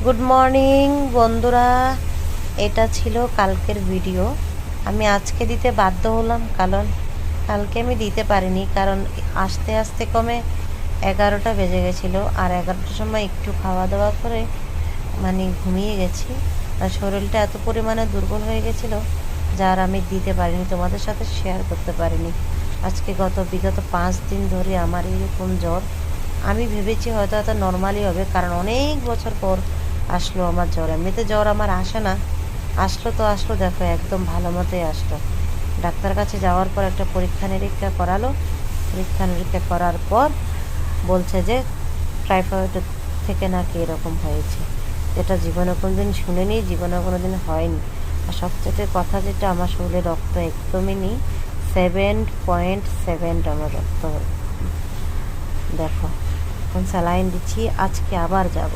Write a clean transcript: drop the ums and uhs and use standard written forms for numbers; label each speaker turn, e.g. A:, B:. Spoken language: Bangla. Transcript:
A: গুড মর্নিং বন্ধুরা, এটা ছিল কালকের ভিডিও। আমি আজকে দিতে বাধ্য হলাম, কারণ কালকে আমি দিতে পারিনি, কারণ আস্তে আস্তে কমে 11টা বেজে গেছিলো। আর 11টার সময় একটু খাওয়া দাওয়া করে ঘুমিয়ে গেছি। আর শরীরটা এত পরিমাণে দুর্বল হয়ে গেছিলো, যার আমি দিতে পারিনি, তোমাদের সাথে শেয়ার করতে পারিনি। আজকে বিগত 5 দিন ধরে আমার এইরকম জ্বর। আমি ভেবেছি হয়তো নর্মালি হবে, কারণ অনেক বছর পর আসলো আমার জ্বর। এমনিতে জ্বর আমার আসে না, আসলো দেখো একদম ভালো মতোই আসলো। ডাক্তার কাছে যাওয়ার পর একটা পরীক্ষা নিরীক্ষা করালো। পরীক্ষা নিরীক্ষা করার পর বলছে যে টাইফয়েড থেকে নাকি এরকম হয়েছে, যেটা জীবনে কোনোদিন শুনিনি, জীবনে কোনোদিন হয়নি। আর সবচেয়ে কথা যেটা, আমার শরীরে রক্ত একদমই নেই, 7.7 আমার রক্ত। দেখো এখন স্যালাইন দিচ্ছি, আজকে আবার যাব।